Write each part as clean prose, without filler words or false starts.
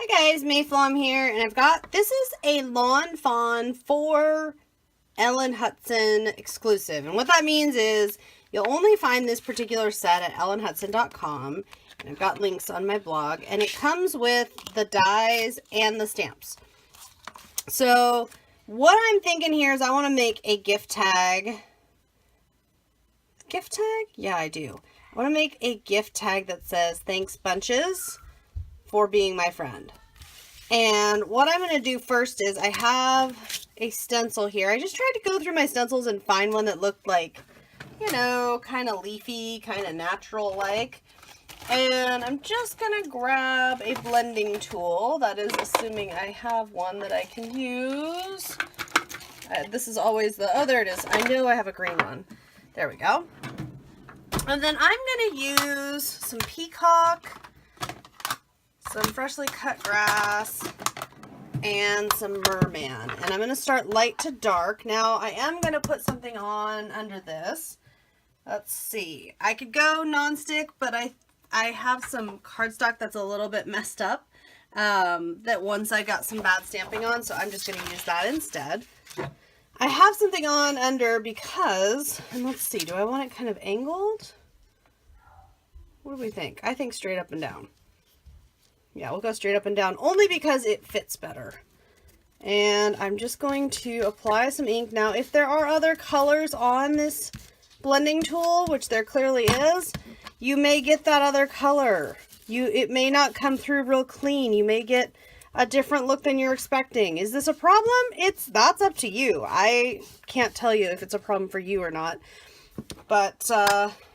Hi guys, Mayflom here, and this is a Lawn Fawn for Ellen Hudson exclusive. And what that means is you'll only find this particular set at ellenhudson.com. And I've got links on my blog, and it comes with the dies and the stamps. So what I'm thinking here is I want to make a gift tag. Gift tag? Yeah, I do. I want to make a gift tag that says, "Thanks bunches for being my friend." And what I'm going to do first is I have a stencil here. I just tried to go through my stencils and find one that looked like, you know, kind of leafy, kind of natural like. And I'm just going to grab a blending tool. That is assuming I have one that I can use. This is always the, oh, there it is. I know I have a green one. There we go. And then I'm going to use some peacock, some freshly cut grass, and some merman. And I'm going to start light to dark. Now, I am going to put something on under this. Let's see. I could go nonstick, but I have some cardstock that's a little bit messed up. That one side got some bad stamping on, so I'm just going to use that instead. I have something on under because, and let's see, do I want it kind of angled? What do we think? I think straight up and down. Yeah, we'll go straight up and down, only because it fits better. And I'm just going to apply some ink. Now, if there are other colors on this blending tool, which there clearly is, you may get that other color. It may not come through real clean. You may get a different look than you're expecting. Is this a problem? That's up to you. I can't tell you if it's a problem for you or not, but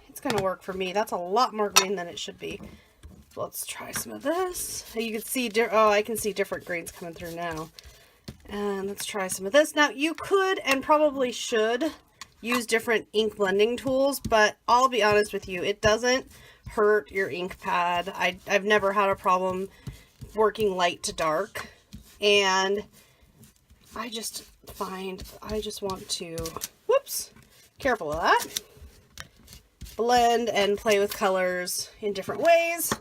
it's gonna work for me. That's a lot more green than it should be. So let's try some of this. You can see, I can see different greens coming through now. And let's try some of this. Now, you could and probably should use different ink blending tools, but I'll be honest with you, it doesn't hurt your ink pad. I've never had a problem working light to dark, and I just want to, whoops, careful of that, blend and play with colors in different ways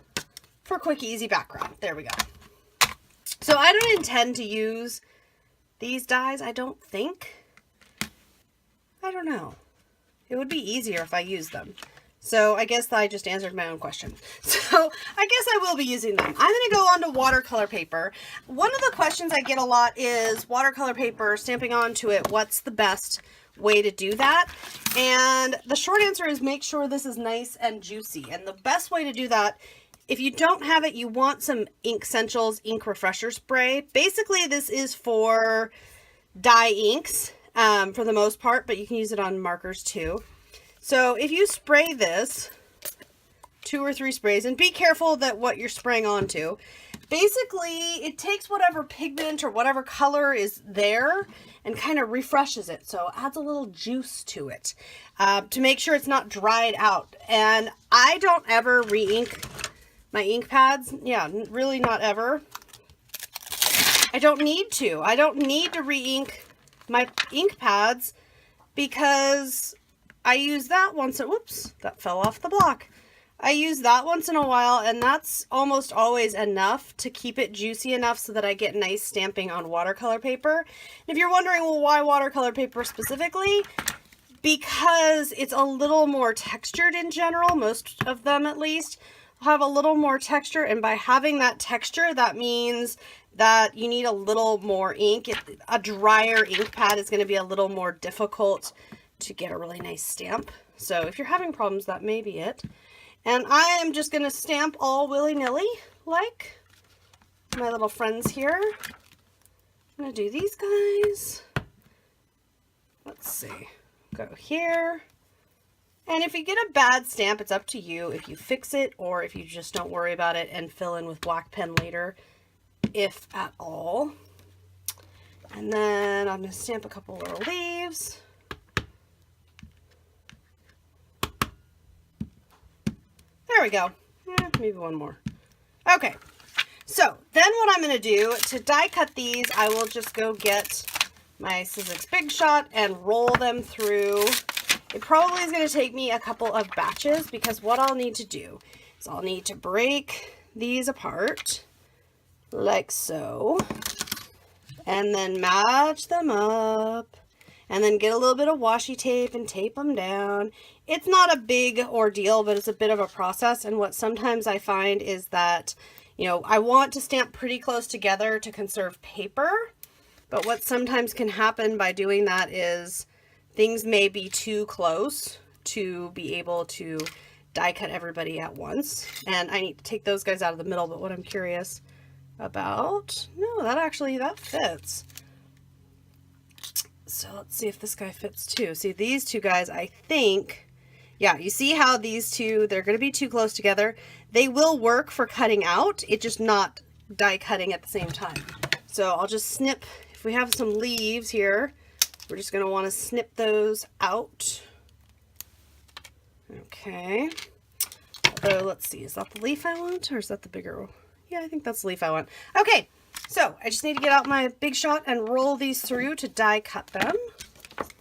for quick, easy background. There we go. So I don't intend to use these dies, I don't think. I don't know. It would be easier if I used them. So I guess I just answered my own question. So I guess I will be using them. I'm going to go on to watercolor paper. One of the questions I get a lot is watercolor paper, stamping onto it. What's the best way to do that? And the short answer is make sure this is nice and juicy. And the best way to do that, if you don't have it, you want some Ink Essentials ink refresher spray. Basically, this is for dye inks for the most part, but you can use it on markers too. So if you spray this, 2 or 3 sprays, and be careful that what you're spraying onto, basically it takes whatever pigment or whatever color is there and kind of refreshes it. So adds a little juice to it to make sure it's not dried out. And I don't ever re-ink my ink pads. Yeah, really not ever. I don't need to. I don't need to re-ink my ink pads because I use that once, whoops, that fell off the block. I use that once in a while, and that's almost always enough to keep it juicy enough so that I get nice stamping on watercolor paper. And if you're wondering, well, why watercolor paper specifically? Because it's a little more textured in general, most of them at least have a little more texture, and by having that texture, that means that you need a little more ink. A drier ink pad is going to be a little more difficult to get a really nice stamp. So if you're having problems, that may be it. And I am just going to stamp all willy-nilly, like my little friends here. I'm going to do these guys. Let's see. Go here. And if you get a bad stamp, it's up to you if you fix it or if you just don't worry about it and fill in with black pen later, if at all. And then I'm going to stamp a couple little leaves. There we go. Maybe one more. Okay, so then what I'm going to do to die cut these, I will just go get my Sizzix Big Shot and roll them through. It probably is going to take me a couple of batches because what I'll need to do is I'll need to break these apart like so. And then match them up. And then get a little bit of washi tape and tape them down. It's not a big ordeal, but it's a bit of a process. And what sometimes I find is that, you know, I want to stamp pretty close together to conserve paper. But what sometimes can happen by doing that is things may be too close to be able to die cut everybody at once. And I need to take those guys out of the middle. But what I'm curious about, no, that fits. So let's see if this guy fits too. See, these two guys, I think, yeah, you see how these two, they're going to be too close together. They will work for cutting out. It's just not die cutting at the same time. So I'll just snip, if we have some leaves here, we're just going to want to snip those out. Okay. So let's see, is that the leaf I want, or is that the bigger one? Yeah, I think that's the leaf I want. Okay. So I just need to get out my Big Shot and roll these through to die cut them.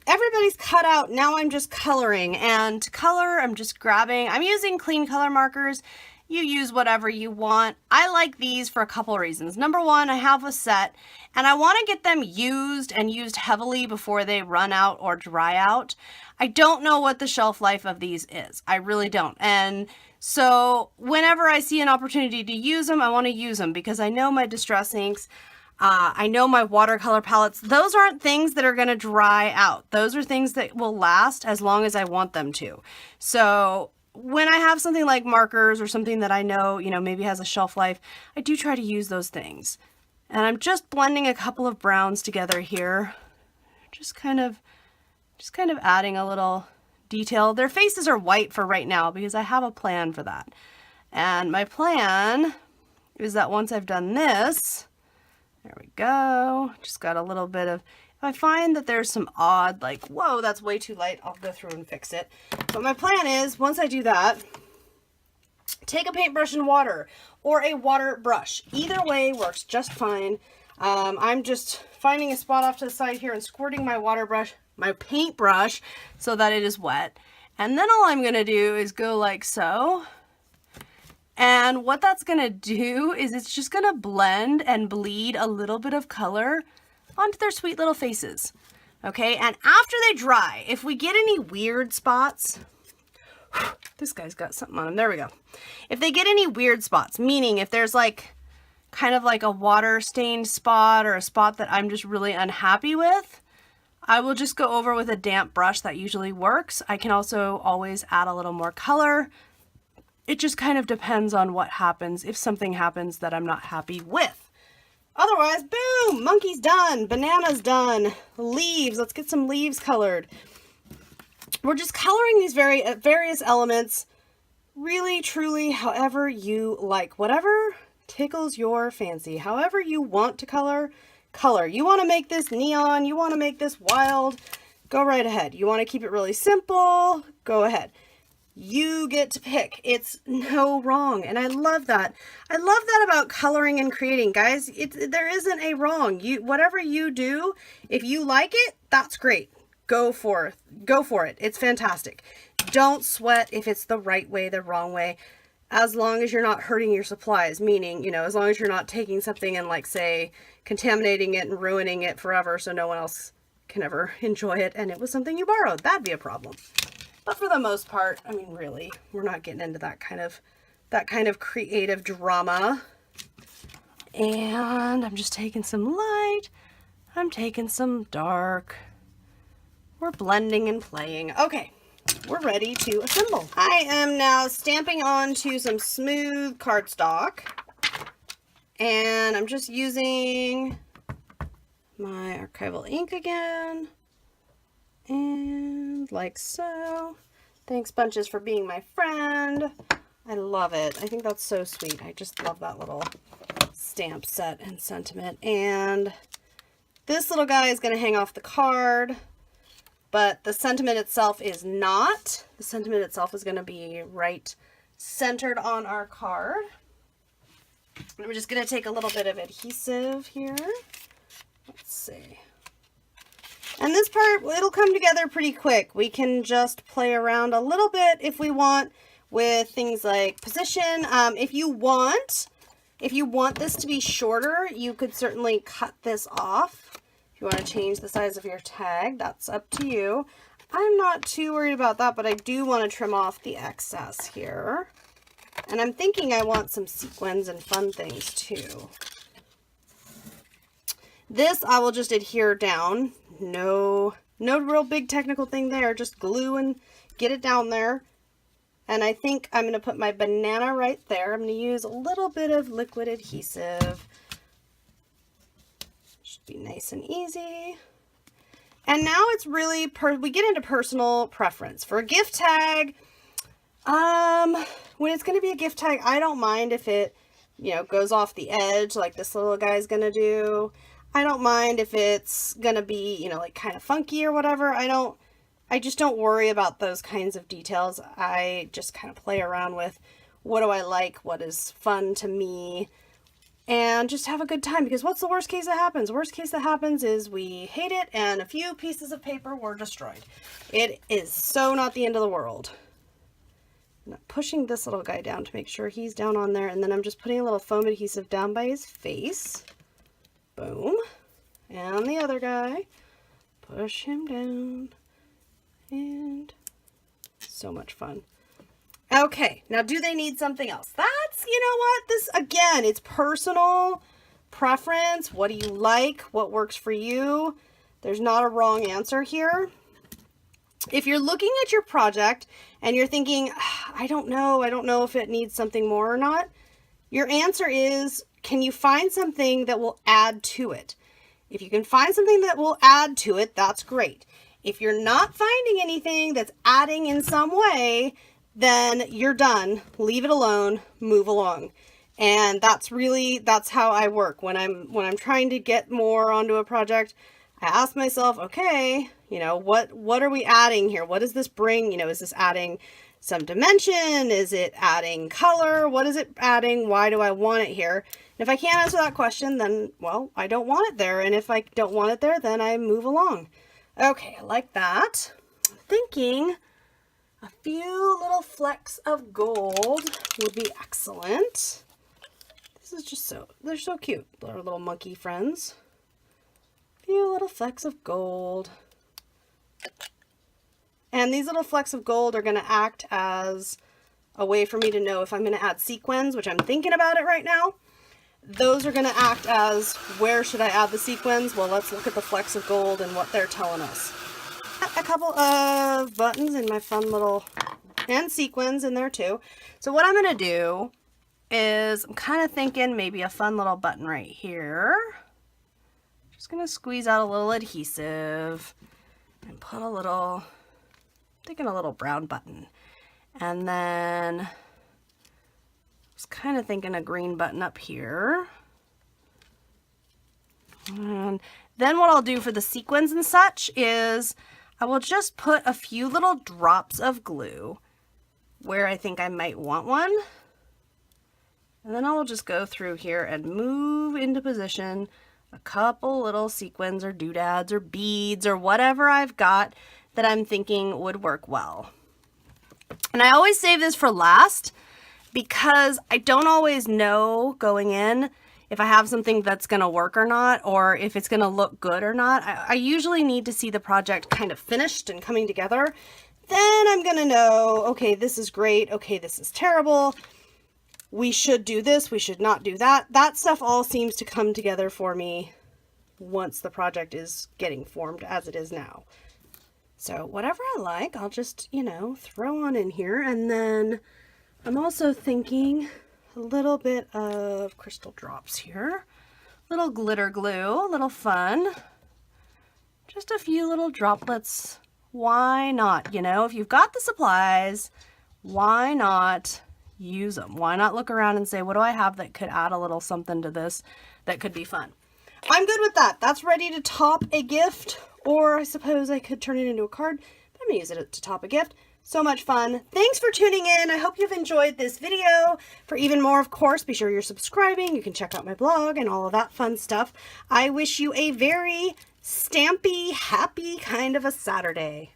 Everybody's cut out. Now I'm just coloring, and to color, I'm just grabbing, I'm using clean color markers. You use whatever you want. I like these for a couple of reasons. Number one, I have a set and I want to get them used and used heavily before they run out or dry out. I don't know what the shelf life of these is. I really don't. And so whenever I see an opportunity to use them, I want to use them because I know my distress inks, I know my watercolor palettes, those aren't things that are going to dry out. Those are things that will last as long as I want them to. So when I have something like markers or something that I know, you know, maybe has a shelf life, I do try to use those things. And I'm just blending a couple of browns together here. Just kind of adding a little detail. Their faces are white for right now because I have a plan for that. And my plan is that once I've done this, there we go, just got a little bit of, if I find that there's some odd, like, whoa, that's way too light, I'll go through and fix it. But my plan is, once I do that, take a paintbrush and water, or a water brush. Either way works just fine. I'm just finding a spot off to the side here and squirting my water brush, my paintbrush, so that it is wet. And then all I'm gonna do is go like so. And what that's gonna do is it's just gonna blend and bleed a little bit of color onto their sweet little faces. Okay, and after they dry, if we get any weird spots, this guy's got something on him, there we go. If they get any weird spots, meaning if there's like kind of like a water stained spot or a spot that I'm just really unhappy with, I will just go over with a damp brush. That usually works. I can also always add a little more color. It just kind of depends on what happens, if something happens that I'm not happy with. Otherwise, boom, monkey's done, banana's done, leaves, let's get some leaves colored. We're just coloring these various elements really, truly, however you like, whatever tickles your fancy, however you want to color. You want to make this neon, you want to make this wild, go right ahead. You want to keep it really simple, go ahead. You get to pick. It's no wrong. And I love that. I love that about coloring and creating, guys. There isn't a wrong. Whatever you do, if you like it, that's great. Go for it. It's fantastic. Don't sweat if it's the right way, the wrong way, as long as you're not hurting your supplies, meaning, you know, as long as you're not taking something and, like, say, contaminating it and ruining it forever so no one else can ever enjoy it and it was something you borrowed. That'd be a problem. But for the most part, I mean, really, we're not getting into that kind of creative drama. And I'm just taking some light. I'm taking some dark. We're blending and playing. Okay, we're ready to assemble. I am now stamping onto some smooth cardstock. And I'm just using my archival ink again. And like so. Thanks bunches for being my friend. I love it. I think that's so sweet. I just love that little stamp set and sentiment. And this little guy is going to hang off the card, but the sentiment itself is not. The sentiment itself is going to be right centered on our card. And we're just going to take a little bit of adhesive here. Let's see. And this part, it'll come together pretty quick. We can just play around a little bit if we want with things like position. If you want, If you want this to be shorter, you could certainly cut this off. If you want to change the size of your tag, that's up to you. I'm not too worried about that, but I do want to trim off the excess here. And I'm thinking I want some sequins and fun things too. This I will just adhere down. No real big technical thing there. Just glue and get it down there. And I think I'm going to put my banana right there. I'm going to use a little bit of liquid adhesive. Should be nice and easy. And now it's really, we get into personal preference. For a gift tag, when it's going to be a gift tag, I don't mind if it, you know, goes off the edge like this little guy's going to do. I don't mind if it's going to be, you know, like kind of funky or whatever. I just don't worry about those kinds of details. I just kind of play around with what do I like, what is fun to me, and just have a good time, because what's the worst case that happens? Worst case that happens is we hate it and a few pieces of paper were destroyed. It is so not the end of the world. I'm pushing this little guy down to make sure he's down on there, and then I'm just putting a little foam adhesive down by his face. Boom. And the other guy. Push him down. And so much fun. Okay, now do they need something else? That's, you know what, this, again, it's personal preference. What do you like? What works for you? There's not a wrong answer here. If you're looking at your project and you're thinking, I don't know if it needs something more or not, your answer is, can you find something that will add to it? If you can find something that will add to it, that's great. If you're not finding anything that's adding in some way, then you're done. Leave it alone, move along. And that's how I work. When I'm trying to get more onto a project, I ask myself, okay, you know, what are we adding here? What does this bring? You know, is this adding some dimension? Is it adding color? What is it adding? Why do I want it here? And if I can't answer that question, then, well, I don't want it there. And if I don't want it there, then I move along. Okay, I like that. I'm thinking a few little flecks of gold would be excellent. This is just they're so cute, our little monkey friends. A few little flecks of gold. And these little flecks of gold are going to act as a way for me to know if I'm going to add sequins, which I'm thinking about it right now. Those are going to act as, where should I add the sequins? Well, let's look at the flecks of gold and what they're telling us. A couple of buttons in my fun little, and sequins in there too. So what I'm going to do is, I'm kind of thinking maybe a fun little button right here. Just going to squeeze out a little adhesive and put a little, thinking a little brown button. And then I was kind of thinking a green button up here. And then what I'll do for the sequins and such is I will just put a few little drops of glue where I think I might want one. And then I will just go through here and move into position a couple little sequins or doodads or beads or whatever I've got that I'm thinking would work well. And I always save this for last because I don't always know going in if I have something that's going to work or not, or if it's going to look good or not. I usually need to see the project kind of finished and coming together. Then I'm going to know, okay, this is great. Okay, this is terrible. We should do this. We should not do that. That stuff all seems to come together for me once the project is getting formed as it is now. So whatever I like, I'll just, you know, throw on in here. And then I'm also thinking a little bit of crystal drops here. Little glitter glue, a little fun. Just a few little droplets. Why not? You know, if you've got the supplies, why not use them? Why not look around and say, what do I have that could add a little something to this that could be fun? I'm good with that. That's ready to top a gift, or I suppose I could turn it into a card, but I'm gonna use it to top a gift. So much fun. Thanks for tuning in. I hope you've enjoyed this video. For even more, of course, be sure you're subscribing. You can check out my blog and all of that fun stuff. I wish you a very stampy, happy kind of a Saturday.